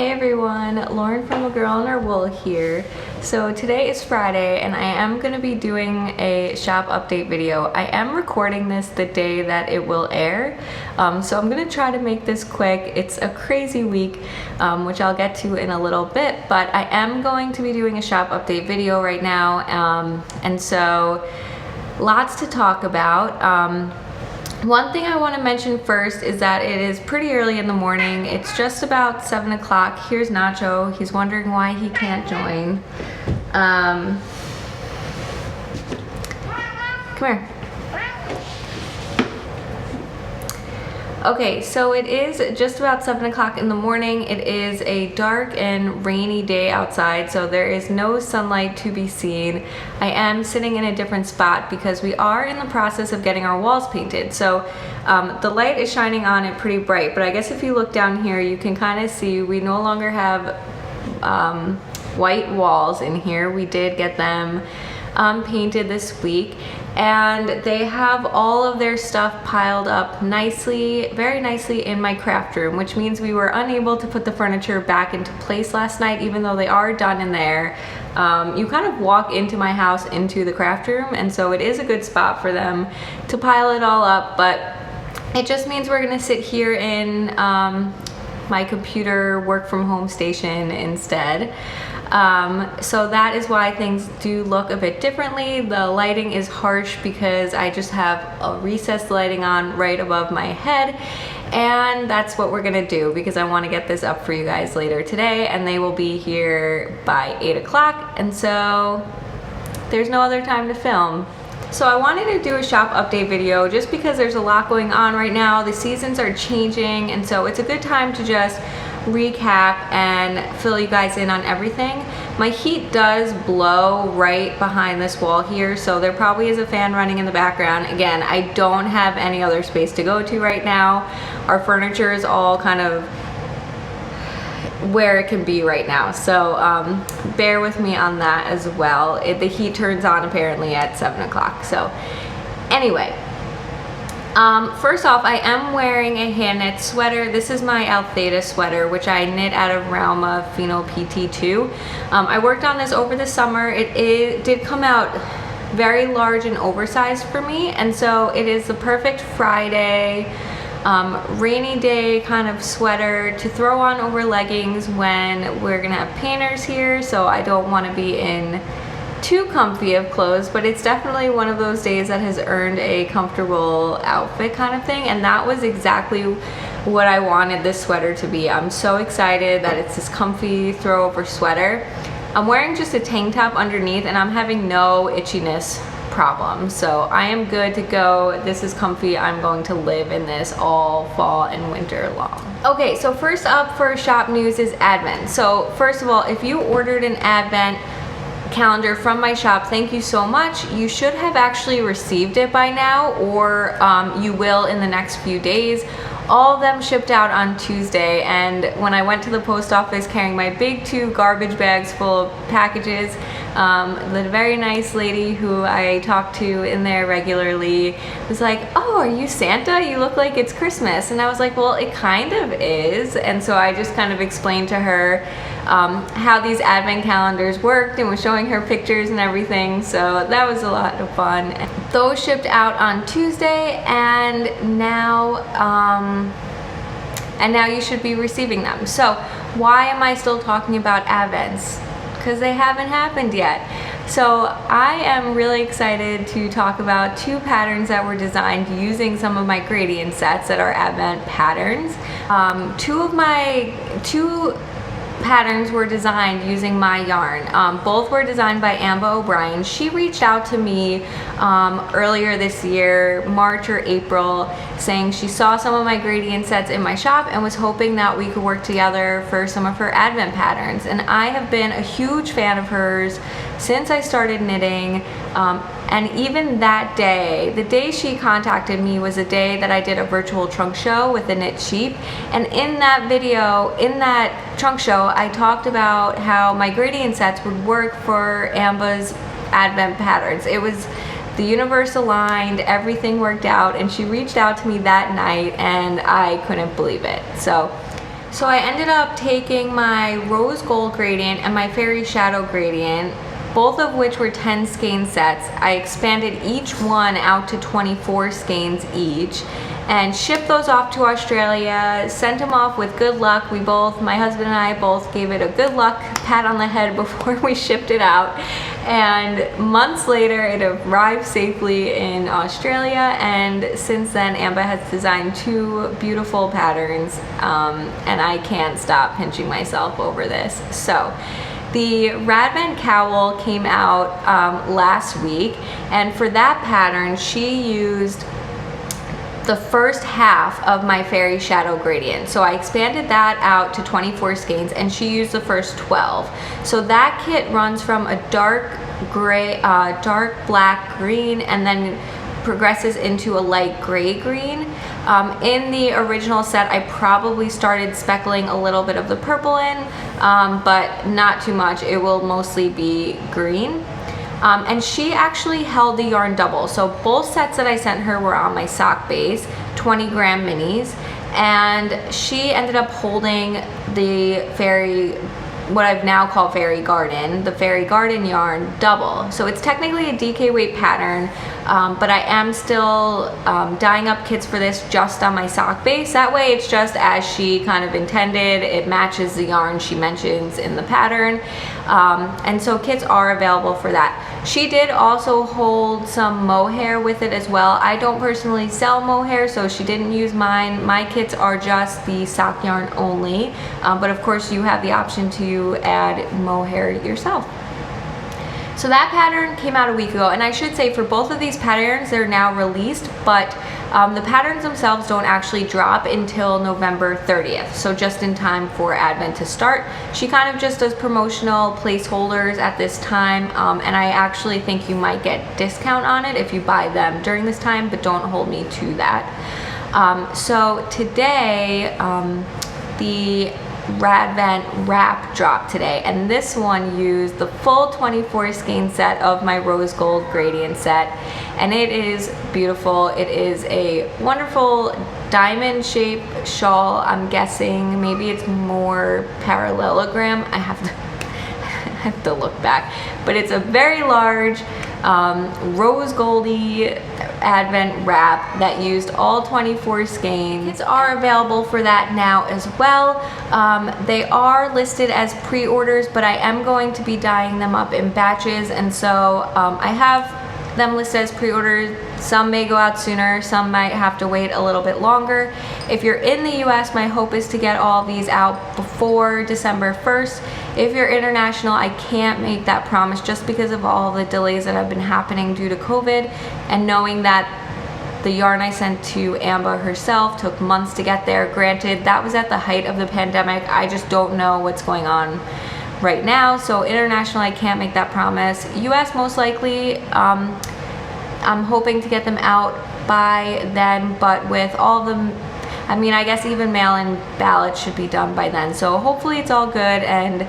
Hey everyone, Lauren from A Girl and Her Wool here. So today is Friday and I am going to be doing a shop update video. I am recording this the day that it will air, so I'm going to try to make this quick. It's a crazy week, which I'll get to in a little bit, but I am going to be doing a shop update video right now, and so lots to talk about. One thing I want to mention first is that it is pretty early in the morning. It's just about 7 o'clock. Here's Nacho. He's wondering why he can't join. Come here. Okay, so it is just about 7 o'clock in the morning. It is a dark and rainy day outside, so there is no sunlight to be seen. I am sitting in a different spot because we are in the process of getting our walls painted. So the light is shining on it pretty bright, but I guess if you look down here, you can kind of see we no longer have white walls in here. We did get them painted this week, and they have all of their stuff piled up nicely, very nicely in my craft room, which means we were unable to put the furniture back into place last night, even though they are done in there. You kind of walk into my house into the craft room, and so it is a good spot for them to pile it all up, but it just means we're gonna sit here in my computer work from home station instead. So that is why things do look a bit differently. The lighting is harsh because I just have a recessed lighting on right above my head, and that's what we're gonna do because I want to get this up for you guys later today, and they will be here by 8 o'clock, and so there's no other time to film. So I wanted to do a shop update video just because there's a lot going on right now. The seasons are changing, and so it's a good time to just recap and fill you guys in on everything. My heat does blow right behind this wall here, so there probably is a fan running in the background. Again, I don't have any other space to go to right now. Our furniture is all kind of where it can be right now, so bear with me on that as well. The heat turns on apparently at 7 o'clock. So anyway, first off, I am wearing a hand knit sweater. This is my Altheta sweater, which I knit out of Rauma Fino PT2. I worked on this over the summer. It did come out very large and oversized for me, and so it is the perfect Friday, rainy day kind of sweater to throw on over leggings when we're gonna have painters here, so I don't want to be in too comfy of clothes, but it's definitely one of those days that has earned a comfortable outfit kind of thing, and that was exactly what I wanted this sweater to be. I'm so excited that it's this comfy throw over sweater. I'm wearing just a tank top underneath, and I'm having no itchiness problem, so I am good to go. This is comfy. I'm going to live in this all fall and winter long. Okay, so first up for shop news is Advent. So first of all, if you ordered an Advent calendar from my shop, thank you so much. You should have actually received it by now, or you will in the next few days. All of them shipped out on Tuesday, and when I went to the post office carrying my big 2 garbage bags full of packages, the very nice lady who I talk to in there regularly was like, "Oh, are you Santa? You look like it's Christmas." And I was like, "Well, it kind of is." And so I just kind of explained to her how these advent calendars worked and was showing her pictures and everything, so that was a lot of fun. Those shipped out on Tuesday, and now you should be receiving them. So why am I still talking about Advents? Because they haven't happened yet. So I am really excited to talk about 2 patterns that were designed using some of my gradient sets that are Advent patterns. Two patterns were designed using my yarn. Both were designed by Ambah O'Brien. She reached out to me earlier this year, March or April, saying she saw some of my gradient sets in my shop and was hoping that we could work together for some of her Advent patterns. And I have been a huge fan of hers since I started knitting. And even that day, the day she contacted me was a day that I did a virtual trunk show with the Knit Sheep. And in that video, in that trunk show, I talked about how my gradient sets would work for Ambah's Advent patterns. It was the universe aligned, everything worked out, and she reached out to me that night and I couldn't believe it. So So I ended up taking my rose gold gradient and my fairy shadow gradient, both of which were 10 skein sets. I expanded each one out to 24 skeins each and shipped those off to Australia, sent them off with good luck. My husband and I both gave it a good luck pat on the head before we shipped it out. And months later, it arrived safely in Australia, and since then, Ambah has designed 2 beautiful patterns, and I can't stop pinching myself over this. So the Radvent Cowl came out last week, and for that pattern, she used the first half of my fairy shadow gradient. So I expanded that out to 24 skeins, and she used the first 12. So that kit runs from a dark gray, dark black green, and then progresses into a light gray green. In the original set, I probably started speckling a little bit of the purple in, but not too much. It will mostly be green. And she actually held the yarn double. So both sets that I sent her were on my sock base, 20 gram minis, and she ended up holding the what I've now called fairy garden, the fairy garden yarn double. So it's technically a DK weight pattern, but I am still dyeing up kits for this just on my sock base. That way it's just as she kind of intended. It matches the yarn she mentions in the pattern. And so kits are available for that. She did also hold some mohair with it as well. I don't personally sell mohair, so she didn't use mine. My kits are just the sock yarn only, but of course you have the option to add mohair yourself. So that pattern came out a week ago, and I should say for both of these patterns, they're now released, but the patterns themselves don't actually drop until November 30th, so just in time for Advent to start. She kind of just does promotional placeholders at this time, and I actually think you might get discount on it if you buy them during this time, but don't hold me to that. So today, the Radvent wrap dropped today, and this one used the full 24 skein set of my rose gold gradient set, and it is beautiful. It is a wonderful diamond shaped shawl. I'm guessing maybe it's more parallelogram. I have to look back, but it's a very large rose goldy Advent wrap that used all 24 skeins. Kits are available for that now as well. They are listed as pre-orders, but I am going to be dyeing them up in batches, and so I have them listed as pre-orders. Some may go out sooner, some might have to wait a little bit longer. If you're in the US, my hope is to get all these out before December 1st. If you're international, I can't make that promise just because of all the delays that have been happening due to COVID, and knowing that the yarn I sent to Ambah herself took months to get there. Granted, that was at the height of the pandemic. I just don't know what's going on right now, so international, I can't make that promise. US, most likely, I'm hoping to get them out by then, but with all the, I mean, I guess even mail-in ballots should be done by then, so hopefully it's all good, and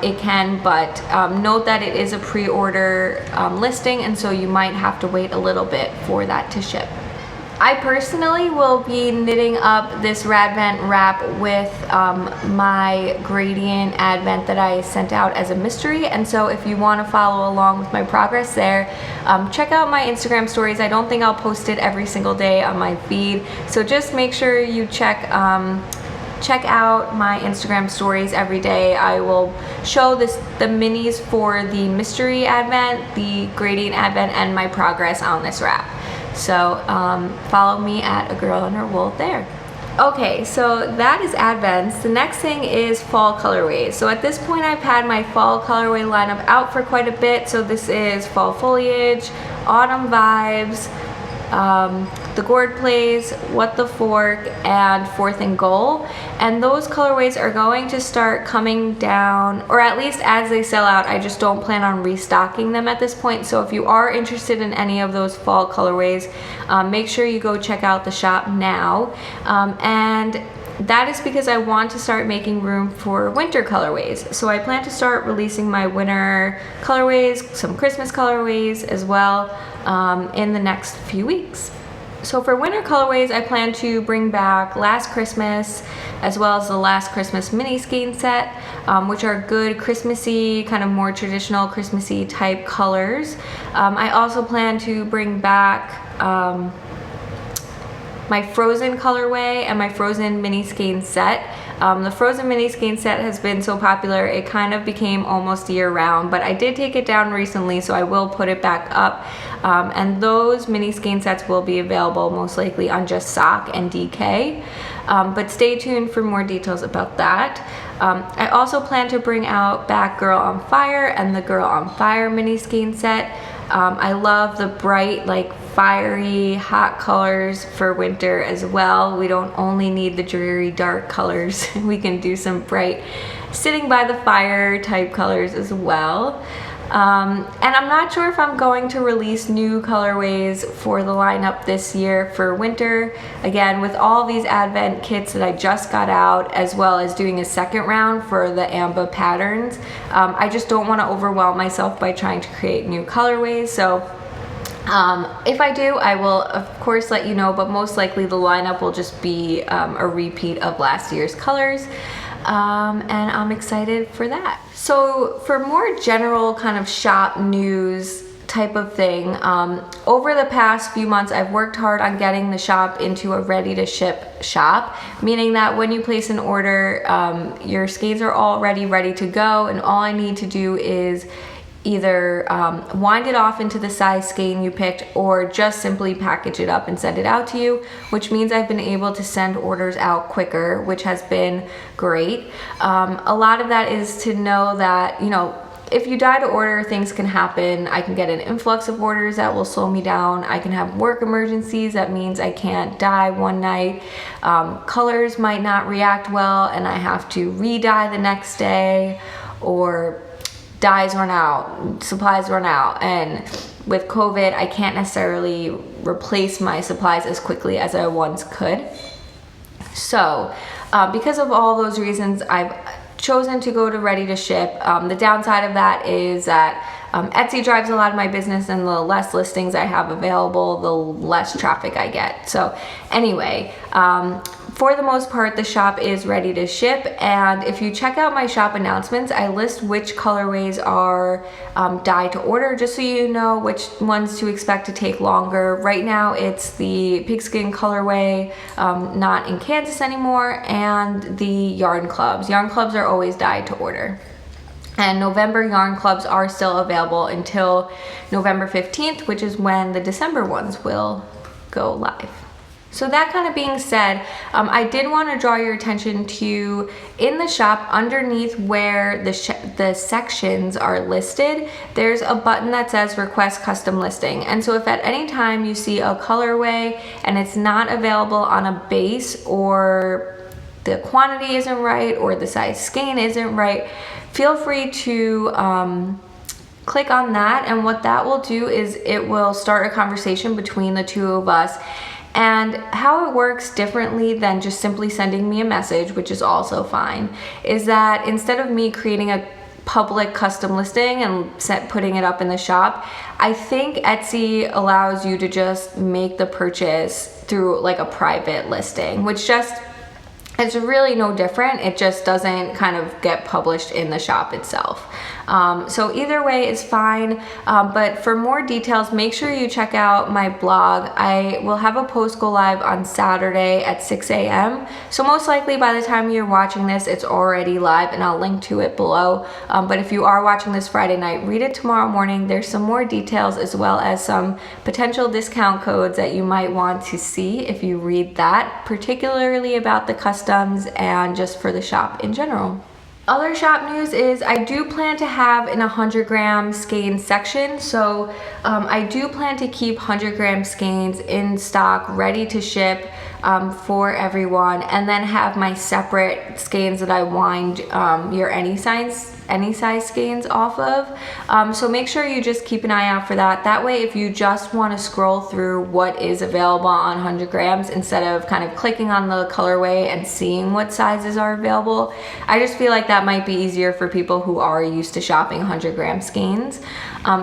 it can, but note that it is a pre-order listing, and so you might have to wait a little bit for that to ship. I personally will be knitting up this Radvent wrap with my gradient Advent that I sent out as a mystery, and so if you want to follow along with my progress there, check out my Instagram stories. I don't think I'll post it every single day on my feed, so just make sure you check out my Instagram stories every day. I will show the minis for the mystery Advent, the gradient Advent, and my progress on this wrap. So follow me at A Girl and Her Wool there. Okay, so that is Advents. The next thing is fall colorways. So at this point I've had my fall colorway lineup out for quite a bit. So this is fall foliage, autumn vibes, the gourd plays, what the fork, and fourth and goal, and those colorways are going to start coming down, or at least as they sell out. I just don't plan on restocking them at this point, so if you are interested in any of those fall colorways, make sure you go check out the shop now, and that is because I want to start making room for winter colorways. So I plan to start releasing my winter colorways, some Christmas colorways as well, in the next few weeks. So for winter colorways, I plan to bring back Last Christmas as well as the Last Christmas mini skein set, which are good Christmassy, kind of more traditional Christmassy type colors. I also plan to bring back my Frozen colorway and my Frozen mini skein set. The Frozen mini skein set has been so popular, it kind of became almost year round, but I did take it down recently, so I will put it back up. And those mini skein sets will be available most likely on Just Sock and DK. But stay tuned for more details about that. I also plan to bring out back Girl on Fire and the Girl on Fire mini skein set. I love the bright, like fiery, hot colors for winter as well. We don't only need the dreary, dark colors. We can do some bright, sitting by the fire type colors as well. And I'm not sure if I'm going to release new colorways for the lineup this year for winter. Again, with all these Advent kits that I just got out, as well as doing a second round for the Ambah patterns, I just don't want to overwhelm myself by trying to create new colorways. So if I do, I will of course let you know, but most likely the lineup will just be a repeat of last year's colors. And I'm excited for that. So for more general kind of shop news type of thing, over the past few months I've worked hard on getting the shop into a ready to ship shop, meaning that when you place an order, your skeins are already ready to go, and all I need to do is either wind it off into the size skein you picked, or just simply package it up and send it out to you, which means I've been able to send orders out quicker, which has been great. A lot of that is to know that, you know, if you die to order, things can happen. I can get an influx of orders that will slow me down. I can have work emergencies. That means I can't dye one night. Colors might not react well and I have to re-dye the next day, or dyes run out, supplies run out, and with COVID, I can't necessarily replace my supplies as quickly as I once could. So, because of all those reasons, I've chosen to go to ready to ship. The downside of that is that Etsy drives a lot of my business, and the less listings I have available, the less traffic I get. So anyway, for the most part, the shop is ready to ship, and if you check out my shop announcements, I list which colorways are dye to order, just so you know which ones to expect to take longer. Right now, it's the pigskin colorway, not in Kansas anymore, and the yarn clubs. Yarn clubs are always dyed to order. And November yarn clubs are still available until November 15th, which is when the December ones will go live. So that kind of being said, I did want to draw your attention to, in the shop, underneath where the sections are listed, there's a button that says request custom listing. And so if at any time you see a colorway and it's not available on a base, or the quantity isn't right, or the size skein isn't right, feel free to click on that, and what that will do is it will start a conversation between the two of us. And how it works differently than just simply sending me a message, which is also fine, is that instead of me creating a public custom listing and putting it up in the shop, I think Etsy allows you to just make the purchase through like a private listing, which just, it's really no different. It just doesn't kind of get published in the shop itself. So either way is fine, but for more details, make sure you check out my blog. I will have a post go live on Saturday at 6 a.m. So most likely by the time you're watching this, it's already live, and I'll link to it below. But if you are watching this Friday night, read it tomorrow morning. There's some more details, as well as some potential discount codes that you might want to see if you read that, particularly about the customs and just for the shop in general. Other shop news is I do plan to have an 100-gram skein section, so I do plan to keep 100-gram skeins in stock, ready to ship for everyone, and then have my separate skeins that I wind your any any size skeins off of. So make sure you just keep an eye out for that. That way, if you just want to scroll through what is available on 100 grams instead of kind of clicking on the colorway and seeing what sizes are available, I just feel like that might be easier for people who are used to shopping 100 gram skeins.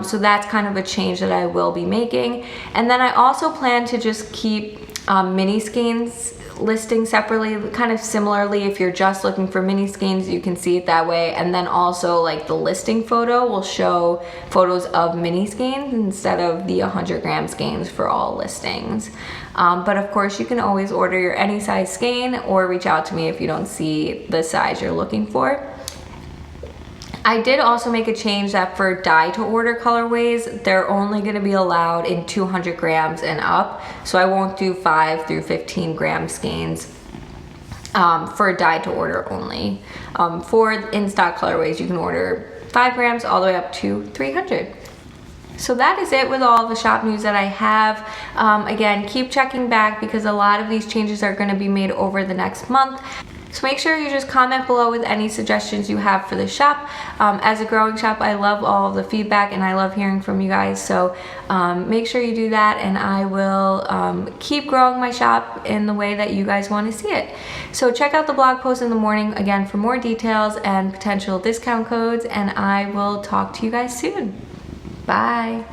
So that's kind of a change that I will be making. And then I also plan to just keep mini skeins listing separately, kind of similarly. If you're just looking for mini skeins, you can see it that way, and then also like the listing photo will show photos of mini skeins instead of the 100 gram skeins for all listings. But of course you can always order your any size skein or reach out to me if you don't see the size you're looking for. I did also make a change that for dye to order colorways, they're only going to be allowed in 200 grams and up. So I won't do 5 through 15 gram skeins for dye to order only. For in-stock colorways, you can order 5 grams all the way up to 300. So that is it with all the shop news that I have. Again, keep checking back because a lot of these changes are going to be made over the next month. So make sure you just comment below with any suggestions you have for the shop. As a growing shop, I love all of the feedback and I love hearing from you guys. So make sure you do that, and I will keep growing my shop in the way that you guys want to see it. So check out the blog post in the morning again for more details and potential discount codes, and I will talk to you guys soon. Bye.